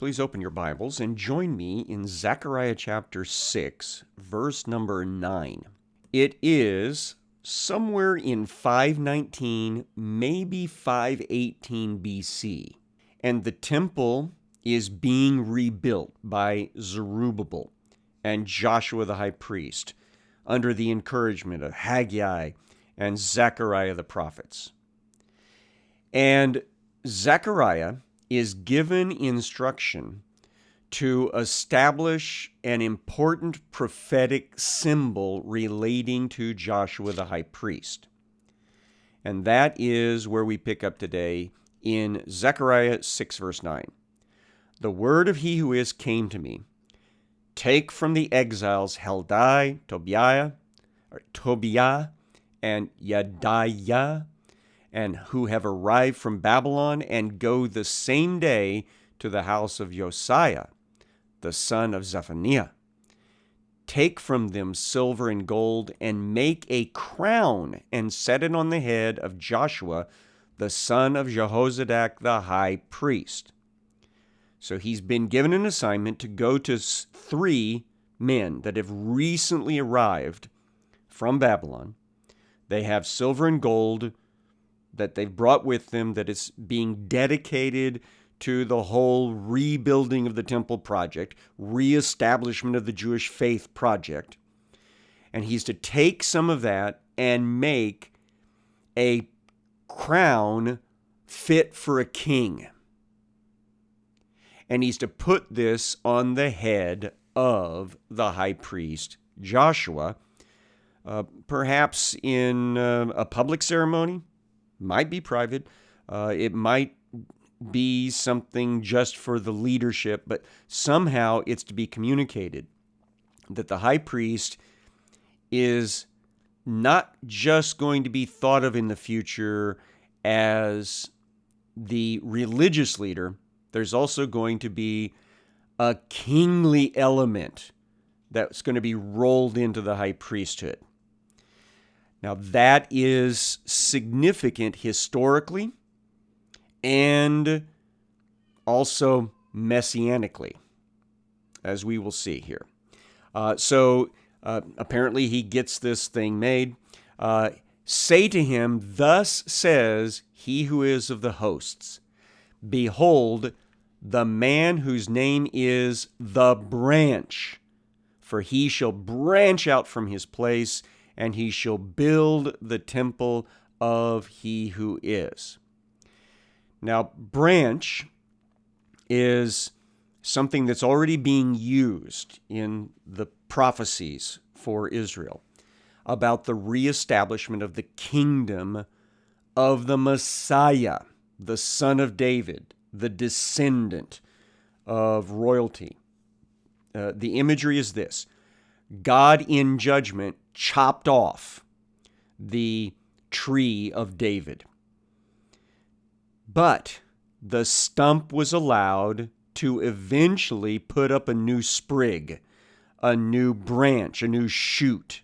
Please open your Bibles and join me in Zechariah chapter 6, verse number 9. It is somewhere in 519, maybe 518 BC, and the temple is being rebuilt by Zerubbabel and Joshua the high priest under the encouragement of Haggai and Zechariah the prophets. And Zechariah is given instruction to establish an important prophetic symbol relating to Joshua the high priest. And that is where we pick up today in Zechariah 6, verse 9. The word of he who is came to me. Take from the exiles Heldai, Tobiah, and Yedaiah, and who have arrived from Babylon, and go the same day to the house of Josiah, the son of Zephaniah. Take from them silver and gold, and make a crown, and set it on the head of Joshua, the son of Jehozadak, the high priest. So he's been given an assignment to go to 3 men that have recently arrived from Babylon. They have silver and gold that they've brought with them, that is being dedicated to the whole rebuilding of the temple project, reestablishment of the Jewish faith project. And he's to take some of that and make a crown fit for a king. And he's to put this on the head of the high priest Joshua, perhaps in a public ceremony. Might be private. It might be something just for the leadership, but somehow it's to be communicated that the high priest is not just going to be thought of in the future as the religious leader. There's also going to be a kingly element that's going to be rolled into the high priesthood. Now, that is significant historically and also messianically, as we will see here. Apparently he gets this thing made. Say to him, thus says he who is of the hosts, behold, the man whose name is the branch, for he shall branch out from his place, and he shall build the temple of he who is. Now, branch is something that's already being used in the prophecies for Israel about the reestablishment of the kingdom of the Messiah, the son of David, the descendant of royalty. The imagery is this: God in judgment chopped off the tree of David. But the stump was allowed to eventually put up a new sprig, a new branch, a new shoot.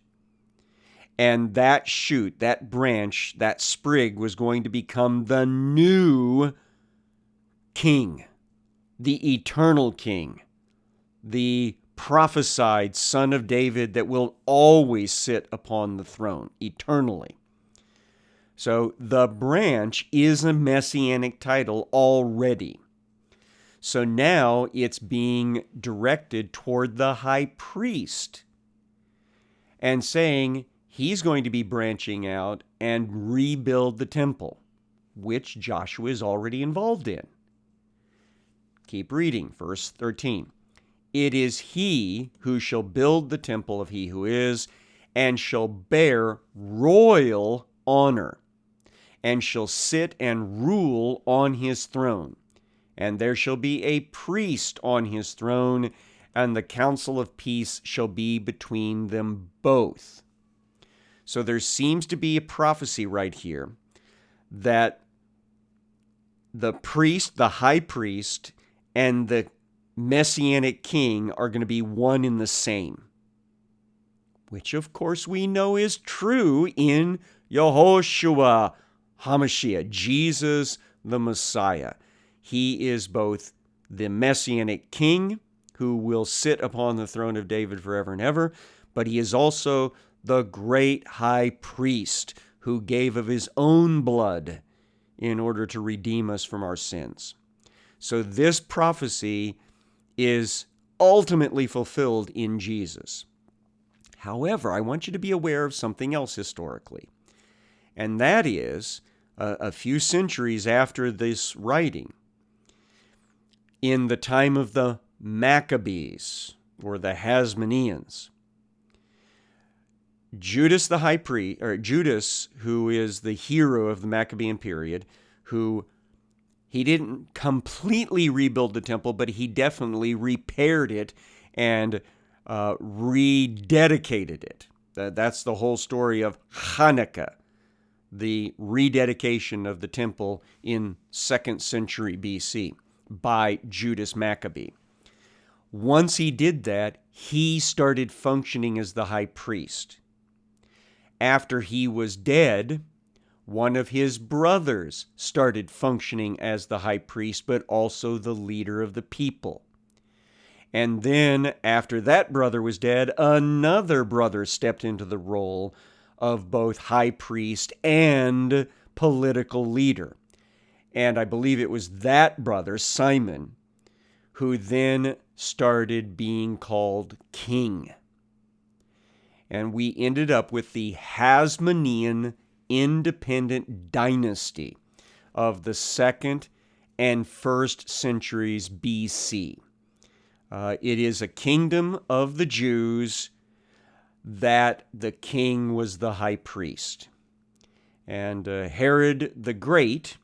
And that shoot, that branch, that sprig was going to become the new king, the eternal king, the prophesied son of David that will always sit upon the throne eternally. So the branch is a messianic title already. So now it's being directed toward the high priest and saying he's going to be branching out and rebuild the temple, which Joshua is already involved in. Keep reading, verse 13. It is he who shall build the temple of he who is, and shall bear royal honor, and shall sit and rule on his throne. And there shall be a priest on his throne, and the council of peace shall be between them both. So there seems to be a prophecy right here that the priest, the high priest, and the Messianic king are going to be one in the same, which of course we know is true in Yehoshua HaMashiach, Jesus the Messiah. He is both the Messianic king who will sit upon the throne of David forever and ever, but he is also the great high priest who gave of his own blood in order to redeem us from our sins. So this prophecy is ultimately fulfilled in Jesus. However, I want you to be aware of something else historically, and that is a few centuries after this writing, in the time of the Maccabees, or the Hasmoneans, Judas the high priest, or Judas, who is the hero of the Maccabean period, who he didn't completely rebuild the temple, but he definitely repaired it and rededicated it. That's the whole story of Hanukkah, the rededication of the temple in 2nd century BC by Judas Maccabee. Once he did that, he started functioning as the high priest. After he was dead, one of his brothers started functioning as the high priest, but also the leader of the people. And then, after that brother was dead, another brother stepped into the role of both high priest and political leader. And I believe it was that brother, Simon, who then started being called king. And we ended up with the Hasmonean independent dynasty of the 2nd and 1st centuries BC. It is a kingdom of the Jews that the king was the high priest. And Herod the Great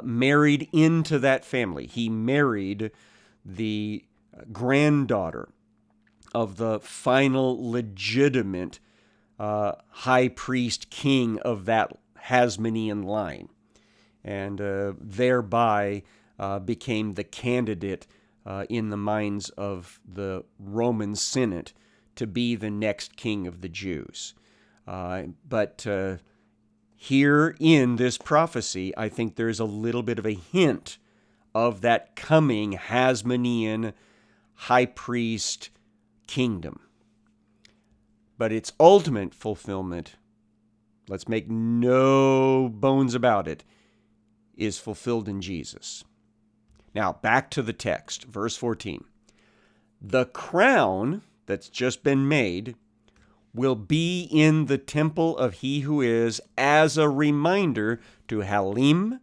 married into that family. He married the granddaughter of the final legitimate high priest king of that Hasmonean line, and thereby became the candidate in the minds of the Roman Senate to be the next king of the Jews. But here in this prophecy, I think there's a little bit of a hint of that coming Hasmonean high priest kingdom. But its ultimate fulfillment, let's make no bones about it, is fulfilled in Jesus. Now, back to the text, verse 14. The crown that's just been made will be in the temple of he who is, as a reminder to Halim,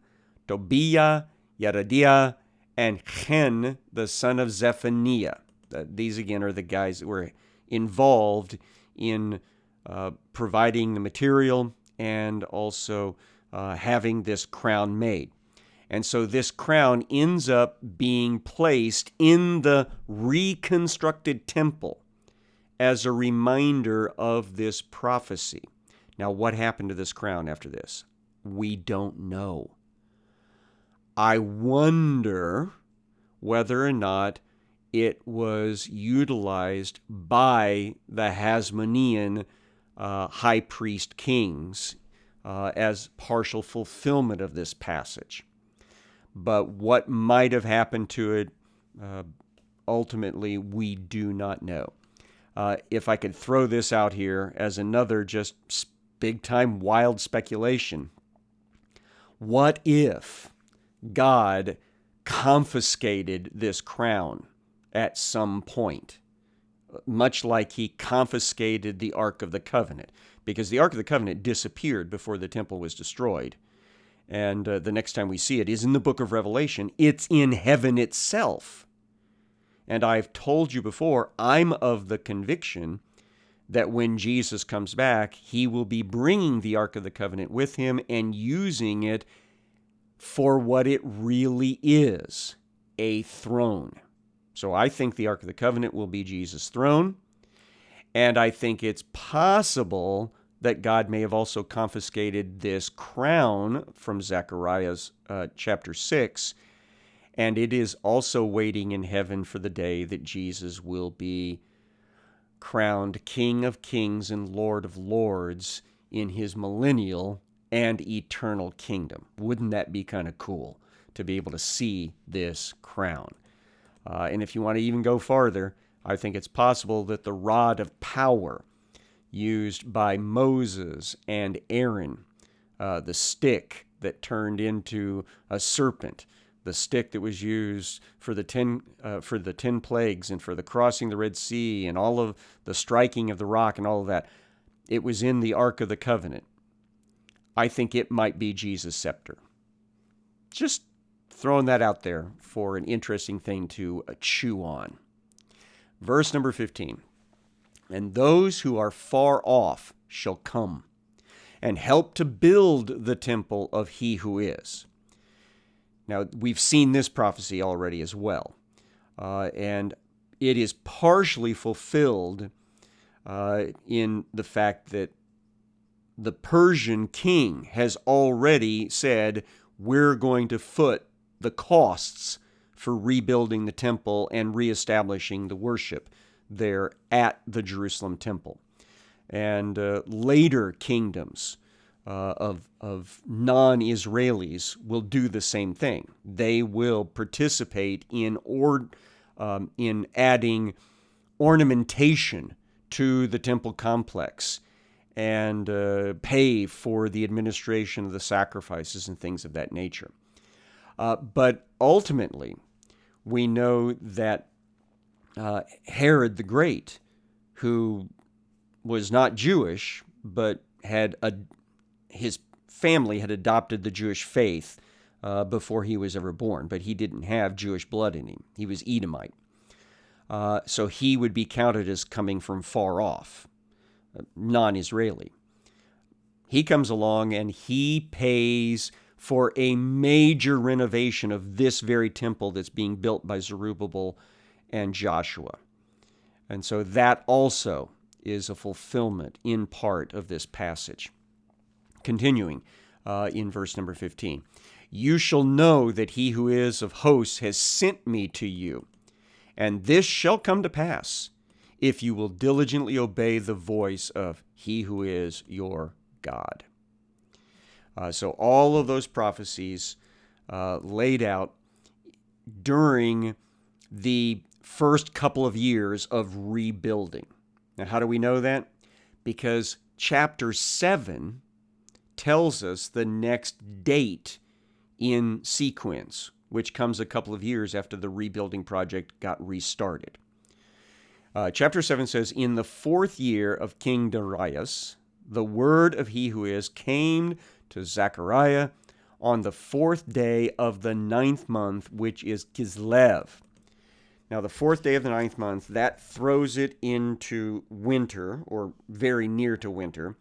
Tobiah, Yedidiah, and Chen, the son of Zephaniah. These, again, are the guys that were involved in providing the material and also having this crown made. And so this crown ends up being placed in the reconstructed temple as a reminder of this prophecy. Now, what happened to this crown after this? We don't know. I wonder whether or not it was utilized by the Hasmonean high priest kings as partial fulfillment of this passage. But what might have happened to it, ultimately, we do not know. If I could throw this out here as another just big-time wild speculation, what if God confiscated this crown at some point, much like he confiscated the Ark of the Covenant? Because the Ark of the Covenant disappeared before the temple was destroyed. And the next time we see it is in the book of Revelation. It's in heaven itself. And I've told you before, I'm of the conviction that when Jesus comes back, he will be bringing the Ark of the Covenant with him and using it for what it really is, a throne. So I think the Ark of the Covenant will be Jesus' throne. And I think it's possible that God may have also confiscated this crown from Zechariah's chapter 6, and it is also waiting in heaven for the day that Jesus will be crowned King of Kings and Lord of Lords in his millennial and eternal kingdom. Wouldn't that be kind of cool to be able to see this crown? And if you want to even go farther, I think it's possible that the rod of power used by Moses and Aaron, the stick that turned into a serpent, the stick that was used for the 10 plagues and for the crossing the Red Sea and all of the striking of the rock and all of that, it was in the Ark of the Covenant. I think it might be Jesus' scepter. Just throwing that out there for an interesting thing to chew on. Verse number 15. And those who are far off shall come and help to build the temple of he who is. Now, we've seen this prophecy already as well. And it is partially fulfilled in the fact that the Persian king has already said, we're going to foot the costs for rebuilding the temple and reestablishing the worship there at the Jerusalem temple. And later kingdoms of non-Israelis will do the same thing. They will participate in adding ornamentation to the temple complex and pay for the administration of the sacrifices and things of that nature. But ultimately, we know that Herod the Great, who was not Jewish, but his family had adopted the Jewish faith before he was ever born, but he didn't have Jewish blood in him. He was Edomite. So he would be counted as coming from far off, non-Israeli. He comes along and he pays for a major renovation of this very temple that's being built by Zerubbabel and Joshua. And so that also is a fulfillment in part of this passage. Continuing in verse number 15. You shall know that he who is of hosts has sent me to you, and this shall come to pass if you will diligently obey the voice of he who is your God. So all of those prophecies laid out during the first couple of years of rebuilding. Now, how do we know that? Because chapter 7 tells us the next date in sequence, which comes a couple of years after the rebuilding project got restarted. Chapter 7 says, in the 4th year of King Darius, the word of he who is came to Zechariah on the 4th day of the 9th month, which is Kislev. Now, the 4th day of the 9th month, that throws it into winter, or very near to winter.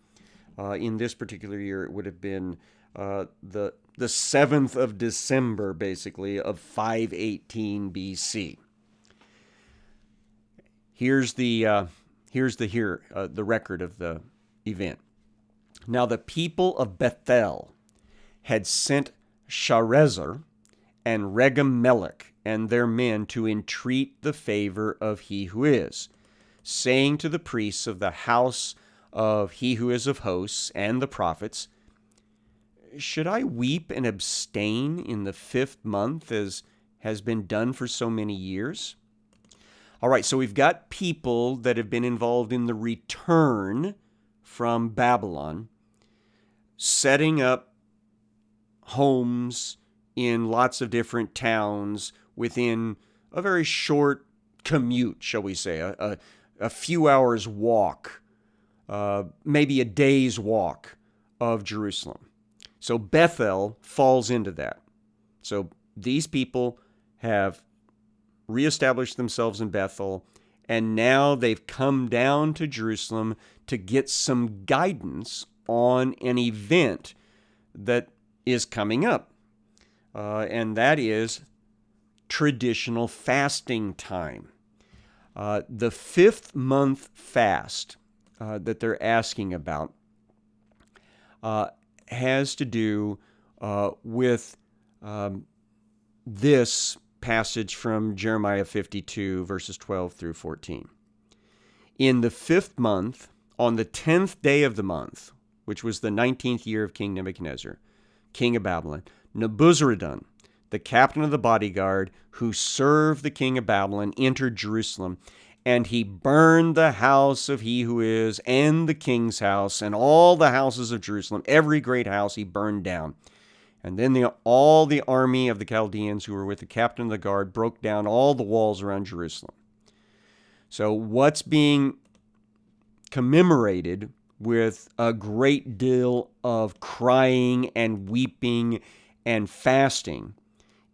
In this particular year, it would have been the 7th of December, basically, of 518 BC. Here's the record of the event. Now the people of Bethel had sent Sharezer and Regem-Melech and their men to entreat the favor of he who is, saying to the priests of the house of he who is of hosts and the prophets, should I weep and abstain in the 5th month as has been done for so many years? All right, so we've got people that have been involved in the return from Babylon, setting up homes in lots of different towns within a very short commute, shall we say, a few hours walk, maybe a day's walk of Jerusalem. So Bethel falls into that. So these people have reestablished themselves in Bethel, and now they've come down to Jerusalem to get some guidance on an event that is coming up, and that is traditional fasting time. The 5th month fast that they're asking about has to do with this passage from Jeremiah 52, verses 12 through 14. In the 5th month, on the 10th day of the month, which was the 19th year of King Nebuchadnezzar, king of Babylon, Nebuzaradan, the captain of the bodyguard who served the king of Babylon, entered Jerusalem, and he burned the house of he who is, and the king's house, and all the houses of Jerusalem. Every great house he burned down. And then all the army of the Chaldeans who were with the captain of the guard broke down all the walls around Jerusalem. So what's being commemorated with a great deal of crying and weeping and fasting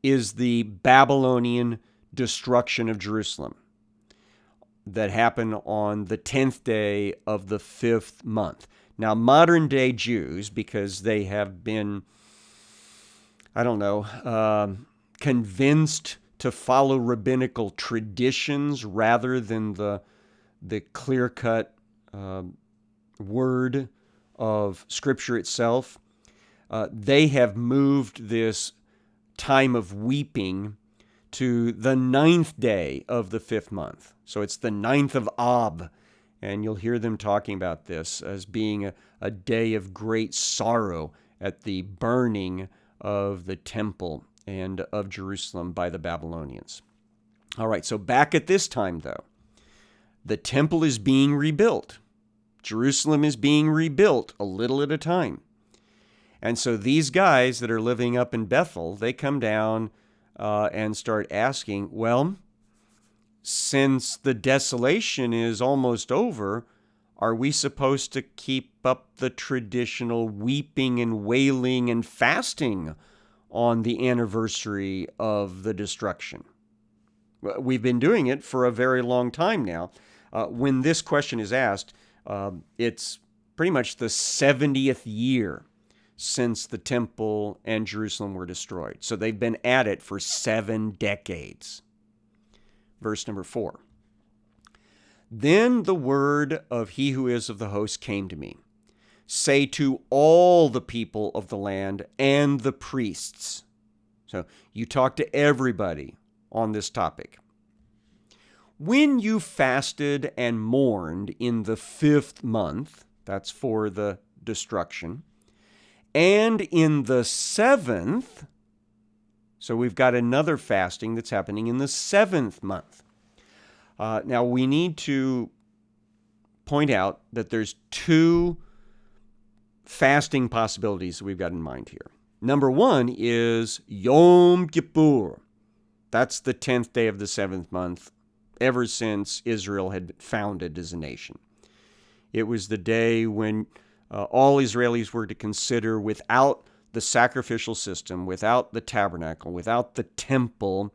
is the Babylonian destruction of Jerusalem that happened on the 10th day of the 5th month. Now, modern day Jews, because they have been, convinced to follow rabbinical traditions rather than the clear-cut word of Scripture itself, they have moved this time of weeping to the 9th day of the 5th month. So it's the 9th of Ab, and you'll hear them talking about this as being a day of great sorrow at the burning of the temple and of Jerusalem by the Babylonians. All right, so back at this time, though, the temple is being rebuilt. Jerusalem is being rebuilt a little at a time. And so these guys that are living up in Bethel, they come down and start asking, well, since the desolation is almost over, are we supposed to keep up the traditional weeping and wailing and fasting on the anniversary of the destruction? We've been doing it for a very long time now. When this question is asked, it's pretty much the 70th year since the temple and Jerusalem were destroyed. So they've been at it for 7 decades. Verse number 4. Then the word of he who is of the host came to me. Say to all the people of the land and the priests. So you talk to everybody on this topic. When you fasted and mourned in the 5th month, that's for the destruction, and in the 7th, so we've got another fasting that's happening in the 7th month. Now we need to point out that there's 2 fasting possibilities that we've got in mind here. Number 1 is Yom Kippur. That's the 10th day of the 7th month, ever since Israel had been founded as a nation. It was the day when all Israelis were to consider, without the sacrificial system, without the tabernacle, without the temple,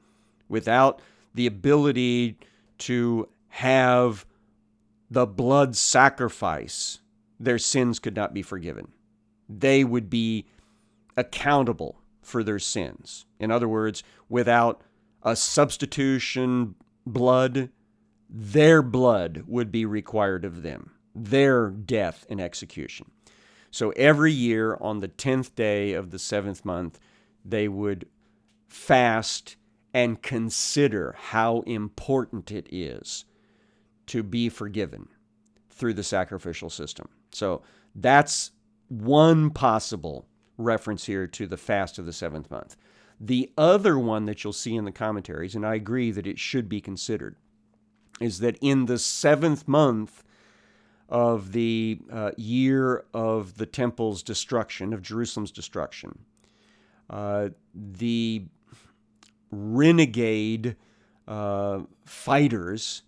without the ability to have the blood sacrifice, their sins could not be forgiven. They would be accountable for their sins. In other words, without a substitution blood, their blood would be required of them, their death and execution. So every year on the 10th day of the 7th month, they would fast and consider how important it is to be forgiven through the sacrificial system. So that's one possible reference here to the fast of the 7th month. The other one that you'll see in the commentaries, and I agree that it should be considered, is that in the 7th month of the year of the temple's destruction, of Jerusalem's destruction, the renegade fighters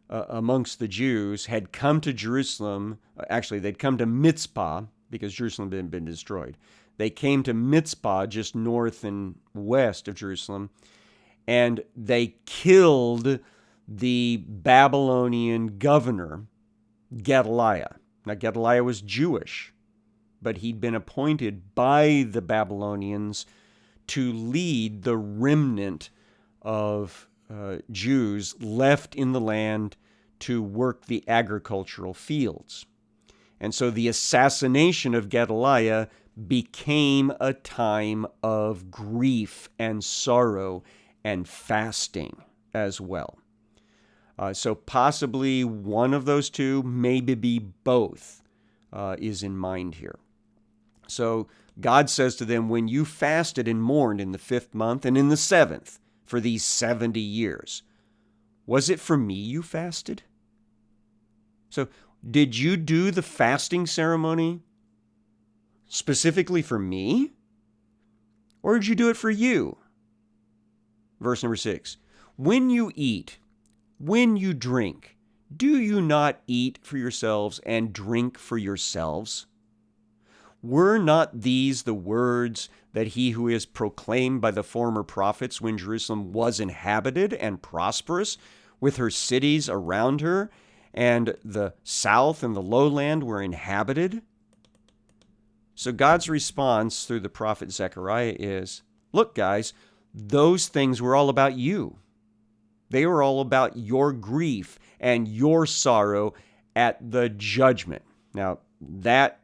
amongst the Jews had come to Jerusalem. Actually, they'd come to Mitzpah, because Jerusalem had been destroyed. They came to Mitzpah, just north and west of Jerusalem, and they killed the Babylonian governor, Gedaliah. Now, Gedaliah was Jewish, but he'd been appointed by the Babylonians to lead the remnant of Jews left in the land to work the agricultural fields. And so the assassination of Gedaliah became a time of grief and sorrow and fasting as well. So possibly one of those two, maybe both, is in mind here. So God says to them, when you fasted and mourned in the 5th month and in the 7th for these 70 years, was it for me you fasted? So, did you do the fasting ceremony specifically for me? Or did you do it for you? Verse number 6. When you eat, when you drink, do you not eat for yourselves and drink for yourselves? Were not these the words that he who is proclaimed by the former prophets when Jerusalem was inhabited and prosperous, with her cities around her, and the south and the lowland were inhabited? So God's response through the prophet Zechariah is, look, guys, those things were all about you. They were all about your grief and your sorrow at the judgment. Now, that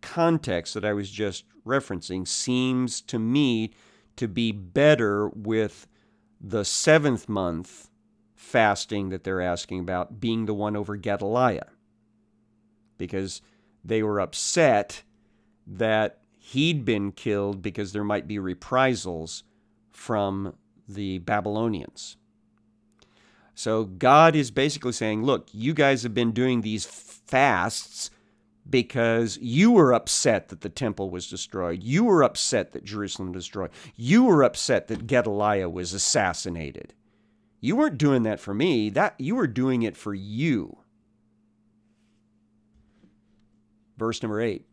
context that I was just referencing seems to me to be better with the 7th month fasting that they're asking about being the one over Gedaliah, because they were upset that he'd been killed because there might be reprisals from the Babylonians. So God is basically saying, look, you guys have been doing these fasts because you were upset that the temple was destroyed. You were upset that Jerusalem was destroyed. You were upset that Gedaliah was assassinated. You weren't doing that for me. You were doing it for you. Verse number 8.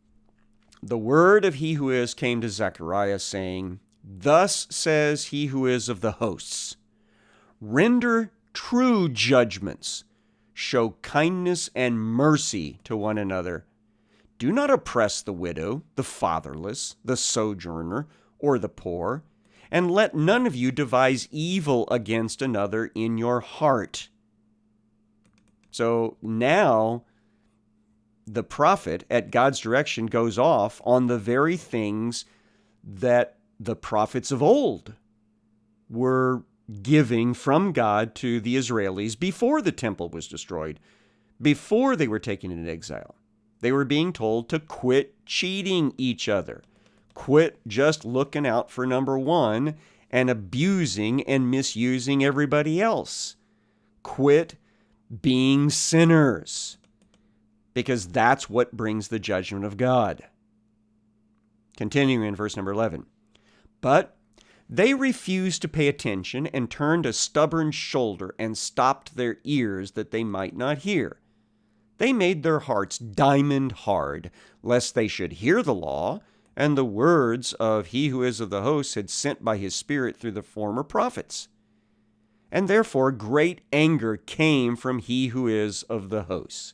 The word of he who is came to Zechariah, saying, Thus says he who is of the hosts, render true judgments, show kindness and mercy to one another. Do not oppress the widow, the fatherless, the sojourner, or the poor, and let none of you devise evil against another in your heart. So now the prophet, at God's direction, goes off on the very things that the prophets of old were giving from God to the Israelis before the temple was destroyed, before they were taken into exile. They were being told to quit cheating each other, quit just looking out for number one and abusing and misusing everybody else, quit being sinners, because that's what brings the judgment of God. Continuing in verse number 11. But they refused to pay attention and turned a stubborn shoulder and stopped their ears that they might not hear. They made their hearts diamond hard, lest they should hear the law and the words of he who is of the hosts had sent by his Spirit through the former prophets. And therefore great anger came from he who is of the hosts.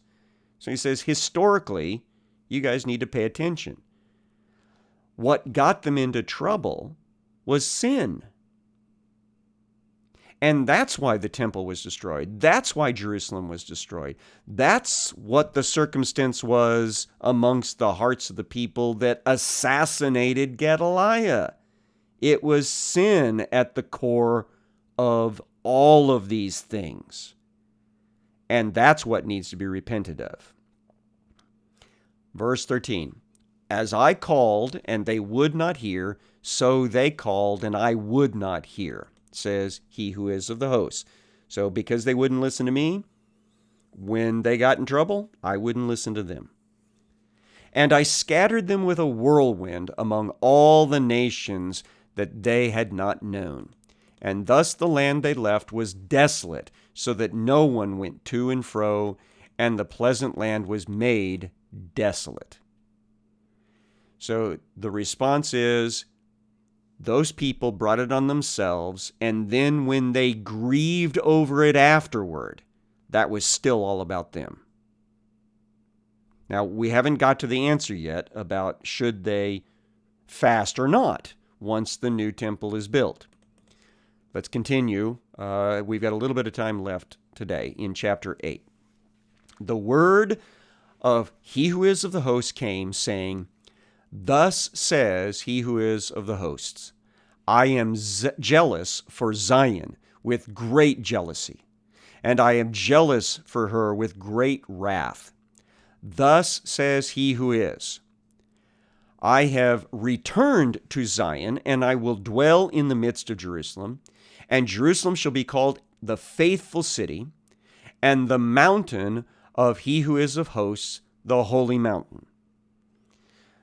So he says, historically, you guys need to pay attention. What got them into trouble was sin. And that's why the temple was destroyed. That's why Jerusalem was destroyed. That's what the circumstance was amongst the hearts of the people that assassinated Gedaliah. It was sin at the core of all of these things. And that's what needs to be repented of. Verse 13. As I called, and they would not hear, so they called, and I would not hear, says he who is of the hosts. So because they wouldn't listen to me, when they got in trouble, I wouldn't listen to them. And I scattered them with a whirlwind among all the nations that they had not known. And thus the land they left was desolate, so that no one went to and fro, and the pleasant land was made desolate. So the response is, those people brought it on themselves, and then when they grieved over it afterward, that was still all about them. Now, we haven't got to the answer yet about should they fast or not once the new temple is built. Let's continue. We've got a little bit of time left today in chapter 8. The word of he who is of the host came, saying, Thus says he who is of the hosts, I am jealous for Zion with great jealousy, and I am jealous for her with great wrath. Thus says he who is, I have returned to Zion, and I will dwell in the midst of Jerusalem, and Jerusalem shall be called the faithful city, and the mountain of he who is of hosts, the holy mountain.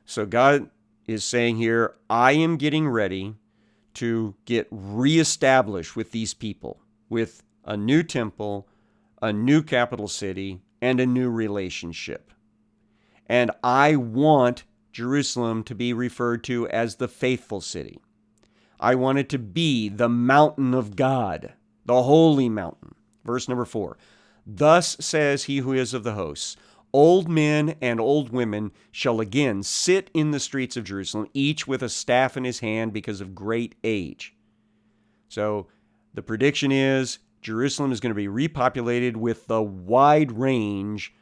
So God is saying here, I am getting ready to get reestablished with these people, with a new temple, a new capital city, and a new relationship. And I want Jerusalem to be referred to as the faithful city. I want it to be the mountain of God, the holy mountain. Verse number 4. Thus says he who is of the hosts, old men and old women shall again sit in the streets of Jerusalem, each with a staff in his hand because of great age. So the prediction is Jerusalem is going to be repopulated with the wide range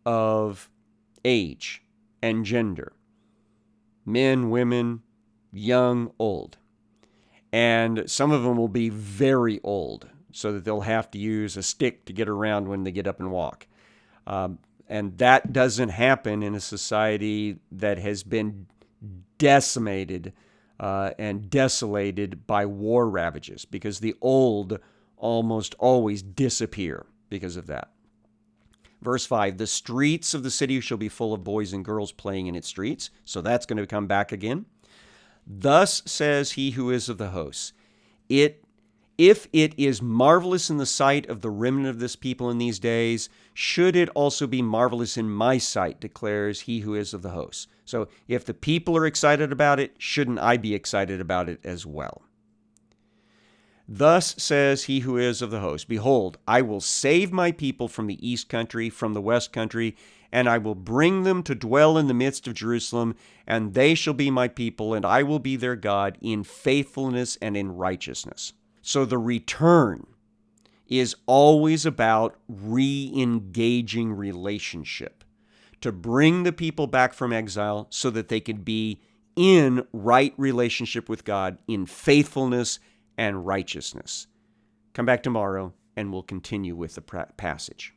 of age and gender. Men, women, young, old. And some of them will be very old, so that they'll have to use a stick to get around when they get up and walk. And that doesn't happen in a society that has been decimated and desolated by war ravages, because the old almost always disappear because of that. Verse 5, the streets of the city shall be full of boys and girls playing in its streets. So that's going to come back again. Thus says he who is of the hosts, if it is marvelous in the sight of the remnant of this people in these days, should it also be marvelous in my sight, declares he who is of the hosts. So if the people are excited about it, shouldn't I be excited about it as well? Thus says he who is of the host, behold, I will save my people from the east country, from the west country, and I will bring them to dwell in the midst of Jerusalem, and they shall be my people, and I will be their God in faithfulness and in righteousness. So the return is always about re-engaging relationship, to bring the people back from exile so that they could be in right relationship with God, in faithfulness and righteousness. Come back tomorrow and we'll continue with the passage.